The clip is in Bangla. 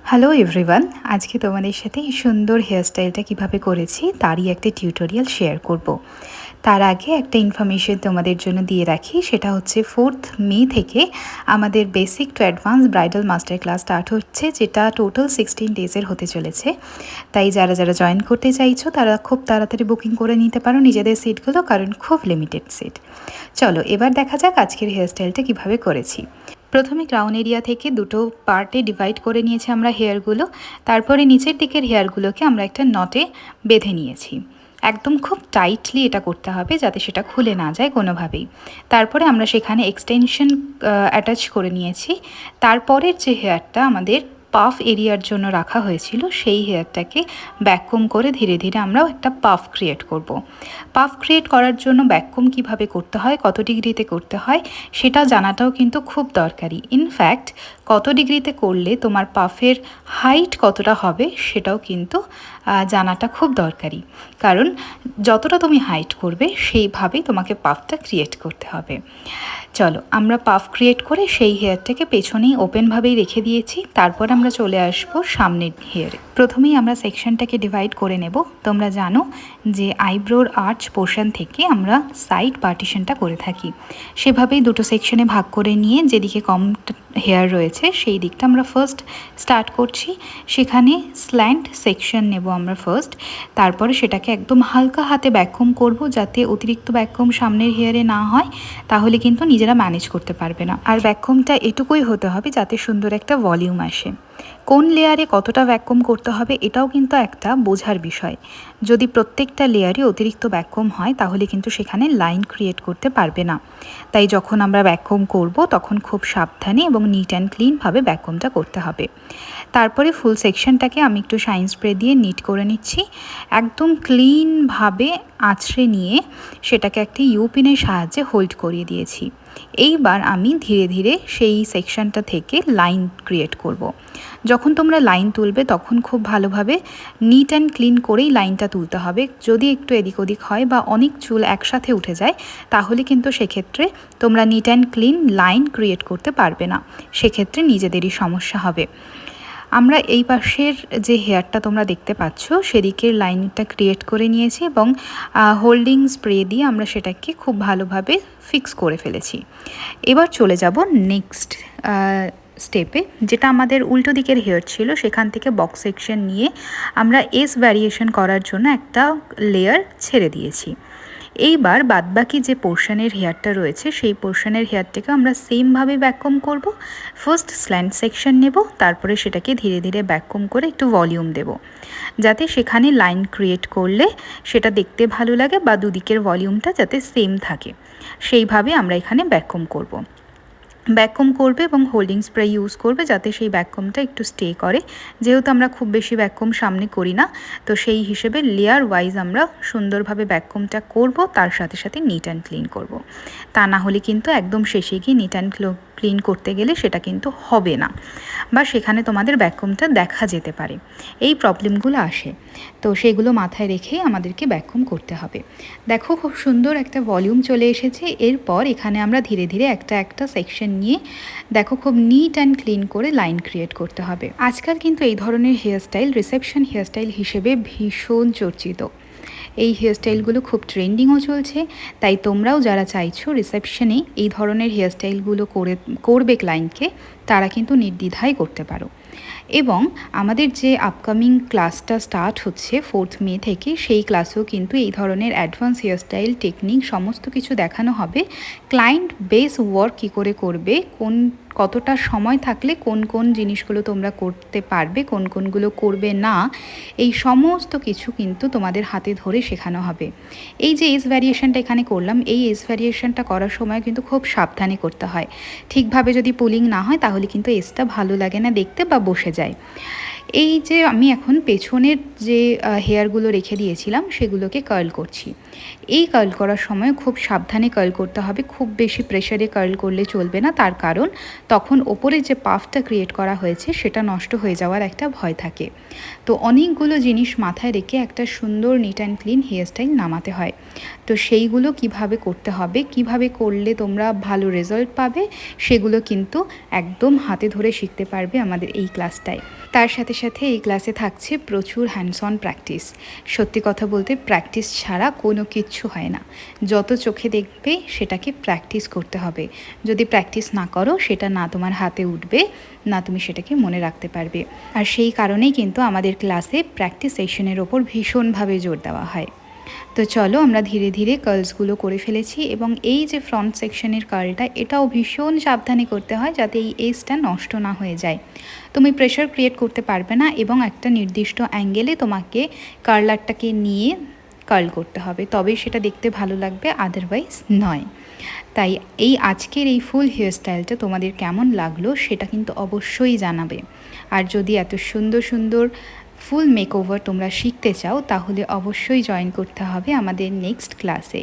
হ্যালো এভরিওয়ান, আজকে তোমাদের সাথে এই সুন্দর হেয়ারস্টাইলটা কিভাবে করেছি তারই একটা টিউটোরিয়াল শেয়ার করব। তার আগে একটা ইনফরমেশন তোমাদের জন্য দিয়ে রাখি, সেটা হচ্ছে 4th মে থেকে আমাদের basic to advance bridal master class start হচ্ছে, যেটা টোটাল 16 ডেজের হতে চলেছে। তাই যারা যারা জয়েন করতে চাইছো তারা খুব তাড়াতাড়ি বুকিং করে নিতে পারো নিজেদের সিটগুলো, কারণ খুব লিমিটেড সিট। চলো এবার দেখা যাক আজকের হেয়ারস্টাইলটা কিভাবে করেছি। প্রথমে ক্রাউন এরিয়া থেকে দুটো পার্টে ডিভাইড করে নিয়েছি আমরা হেয়ারগুলো। তারপরে নিচের দিকের হেয়ারগুলোকে আমরা একটা নটে বেঁধে নিয়েছি। একদম খুব টাইটলি এটা করতে হবে যাতে সেটা খুলে না যায় কোনোভাবেই। তারপরে আমরা সেখানে এক্সটেনশন অ্যাটাচ করে নিয়েছি। তারপরের যে হেয়ারটা আমাদের পাফ এরিয়ার জন্য রাখা হয়েছিল, সেই হেয়ারটাকে ব্যাককম করে ধীরে ধীরে আমরা একটা পাফ ক্রিয়েট করব। পাফ ক্রিয়েট করার জন্য ব্যাককম কিভাবে করতে হয়, কত ডিগ্রিতে করতে হয়, সেটা জানাটাও কিন্তু খুব দরকারি। ইনফ্যাক্ট কত ডিগ্রিতে করলে তোমার পাফের হাইট কতটা হবে সেটাও কিন্তু জানাটা খুব দরকারি, কারণ যতটা তুমি হাইট করবে সেইভাবেই তোমাকে পাফটা ক্রিয়েট করতে হবে। চলো আমরা পাফ ক্রিয়েট করে সেই হেয়ারটাকে পেছনেই ওপেনভাবেই রেখে দিয়েছি। তারপর আমরা চলে আসবো সামনের হেয়ারে। প্রথমেই আমরা সেকশনটাকে ডিভাইড করে নেব। তোমরা জানো যে আইব্রোর আর্চ পোর্শন থেকে আমরা সাইড পার্টিশনটা করে থাকি, সেভাবেই দুটো সেকশনে ভাগ করে নিয়ে যেদিকে কম হেয়ার রয়েছে সেই দিকটা আমরা ফার্স্ট স্টার্ট করছি। সেখানে স্ল্যান্ট সেকশন নেব আমরা ফার্স্ট, তারপরে সেটাকে একদম হালকা হাতে ব্যাককম করব যাতে অতিরিক্ত ব্যাককম সামনের হেয়ারে না হয়, তাহলে কিন্তু নিজেরা ম্যানেজ করতে পারবে না। আর ব্যাককমটা এটুকুই হতে হবে যাতে সুন্দর একটা ভলিউম আসে। কোন লেয়ারে কতটা ভ্যাকুম করতে হবে এটাও কিন্তু একটা বোঝার বিষয়। যদি প্রত্যেকটা লেয়ারে অতিরিক্ত ভ্যাকুম হয় তাহলে কিন্তু সেখানে লাইন ক্রিয়েট করতে পারবে না। তাই যখন আমরা ভ্যাকুম করব তখন খুব সাবধানে এবং নিট অ্যান্ড ক্লিনভাবে ভ্যাকুমটা করতে হবে। তারপরে ফুল সেকশনটাকে আমি একটু শাইন স্প্রে দিয়ে নিট করে নিচ্ছি। একদম ক্লিনভাবে আঁচড়ে নিয়ে সেটাকে একটি ইউপিনের সাহায্যে হোল্ড করিয়ে দিয়েছি। এইবার আমি ধীরে ধীরে সেই সেকশনটা থেকে লাইন ক্রিয়েট করব। যখন তোমরা লাইন তুলবে তখন খুব ভালোভাবে নিট অ্যান্ড ক্লিন করেই লাইনটা তুলতে হবে। যদি একটু এদিক ওদিক হয় বা অনেক চুল একসাথে উঠে যায় তাহলে কিন্তু সেক্ষেত্রে তোমরা neat and clean line create করতে পারবে না, সেক্ষেত্রে নিজেদেরই সমস্যা হবে। আমরা এই পাশের যে হেয়ারটা তোমরা দেখতে পাচ্ছ সেদিকের লাইনটা ক্রিয়েট করে নিয়েছি এবং হোল্ডিং স্প্রে দিয়ে আমরা সেটাকে খুব ভালোভাবে ফিক্স করে ফেলেছি। এবার চলে যাব নেক্সট স্টেপে, যেটা আমাদের উল্টো দিকের হেয়ার ছিল। সেখান থেকে বক্স সেকশন নিয়ে আমরা এস ভ্যারিয়েশন করার জন্য একটা লেয়ার ছেড়ে দিয়েছি। এইবার বাদবাকি যে পোর্শনের হেয়ারটা রয়েছে সেই পোর্শনের হেয়ারটাকে আমরা সেমভাবে ব্যাককম করব। ফার্স্ট স্ল্যান্ট সেকশন নেব, তারপরে সেটাকে ধীরে ধীরে ব্যাককম করে একটু ভলিউম দেব যাতে সেখানে লাইন ক্রিয়েট করলে সেটা দেখতে ভালো লাগে বা দুদিকের ভলিউমটা যাতে সেম থাকে, সেইভাবে আমরা এখানে ব্যাককম করব। ব্যাককম করবে এবং হোল্ডিং স্প্রে ইউজ করবে যাতে সেই ব্যাককমটা একটু স্টে করে। যেহেতু আমরা খুব বেশি ব্যাককম সামনে করি না, তো সেই হিসেবে লেয়ার ওয়াইজ আমরা সুন্দরভাবে ব্যাককমটা করব, তার সাথে সাথে নিট অ্যান্ড ক্লিন করব। তা না হলে কিন্তু একদম শেষে গিয়ে নিট অ্যান্ড ক্লিন করতে গেলে সেটা কিন্তু হবে না, বা সেখানে তোমাদের ব্যাককমটা দেখা যেতে পারে। এই প্রবলেমগুলো আসে, তো সেগুলো মাথায় রেখেই আমাদেরকে ব্যাককম করতে হবে। দেখো খুব সুন্দর একটা ভলিউম চলে এসেছে। এরপর এখানে আমরা ধীরে ধীরে একটা একটা সেকশন নিয়ে দেখো খুব নিট অ্যান্ড ক্লিন করে লাইন ক্রিয়েট করতে হবে। আজকাল কিন্তু এই ধরনের হেয়ারস্টাইল রিসেপশন হেয়ারস্টাইল হিসেবে ভীষণ চর্চিত। এই হেয়ারস্টাইলগুলো খুব ট্রেন্ডিংও চলছে, তাই তোমরাও যারা চাইছো রিসেপশনে এই ধরনের হেয়ারস্টাইলগুলো করবে ক্লায়েন্টকে, তারা কিন্তু নির্দ্বিধায় করতে পারো। এবং আমাদের যে আপকামিং ক্লাসটা স্টার্ট হচ্ছে 4th মে থেকে, সেই ক্লাসেও কিন্তু এই ধরনের অ্যাডভান্স হেয়ারস্টাইল টেকনিক সমস্ত কিছু দেখানো হবে। ক্লায়েন্ট বেস ওয়ার্ক কী করে করবে, কতটা সময় থাকলে কোন কোন জিনিসগুলো তোমরা করতে পারবে, কোন কোনগুলো করবে না, এই সমস্ত কিছু কিন্তু তোমাদের হাতে ধরে শেখানো হবে। এই যে এজ ভ্যারিয়েশনটা এখানে করলাম, এই এজ ভ্যারিয়েশনটা করার সময় কিন্তু খুব সাবধানে করতে হয়। ঠিকভাবে যদি পুলিং না হয় তাহলে কিন্তু এজটা ভালো লাগে না দেখতে বা বসে যায়। এই যে আমি এখন পেছনের যে হেয়ারগুলো রেখে দিয়েছিলাম সেগুলোকে কার্ল করছি। এই কার্ল করার সময় খুব সাবধানে কার্ল করতে হবে, খুব বেশি প্রেশারে কার্ল করলে চলবে না। তার কারণ তখন ওপরে যে পাফটা ক্রিয়েট করা হয়েছে সেটা নষ্ট হয়ে যাওয়ার একটা ভয় থাকে। তো অনেকগুলো জিনিস মাথায় রেখে একটা সুন্দর নিট অ্যান্ড ক্লিন হেয়ারস্টাইল নামাতে হয়। তো সেইগুলো কিভাবে করতে হবে, কিভাবে করলে তোমরা ভালো রেজাল্ট পাবে, সেগুলো কিন্তু একদম হাতে ধরে শিখতে পারবে আমাদের এই ক্লাসটায়। তার সাথে সাথে এই ক্লাসে থাকছে প্রচুর হ্যান্ডস অন প্র্যাকটিস। সত্যি কথা বলতে প্র্যাকটিস ছাড়া কোনো কিচ্ছু হয় না। যত চোখে দেখবে সেটাকে প্র্যাকটিস করতে হবে। যদি প্র্যাকটিস না করো সেটা না তোমার হাতে উঠবে, না তুমি সেটাকে মনে রাখতে পারবে। আর সেই কারণেই কিন্তু আমাদের ক্লাসে প্র্যাকটিস সেশনের ওপর ভীষণভাবে জোর দেওয়া হয়। তো চলো আমরা ধীরে ধীরে কার্লসগুলো করে ফেলেছি, এবং এই যে ফ্রন্ট সেকশনের কার্লটা, এটাও ভীষণ সাবধানে করতে হয় যাতে এই এজটা নষ্ট না হয়ে যায়। তুমি প্রেশার ক্রিয়েট করতে পারবে না, এবং একটা নির্দিষ্ট অ্যাঙ্গেলে তোমাকে কার্লারটাকে নিয়ে কার্ল করতে হবে, তবে সেটা দেখতে ভালো লাগবে, আদারওয়াইজ নয়। তাই এই আজকের এই ফুল হেয়ারস্টাইলটা তোমাদের কেমন লাগলো সেটা কিন্তু অবশ্যই জানাবে। আর যদি এত সুন্দর সুন্দর ফুল মেকওভার তোমরা শিখতে চাও তাহলে অবশ্যই জয়েন করতে হবে আমাদের নেক্সট ক্লাসে।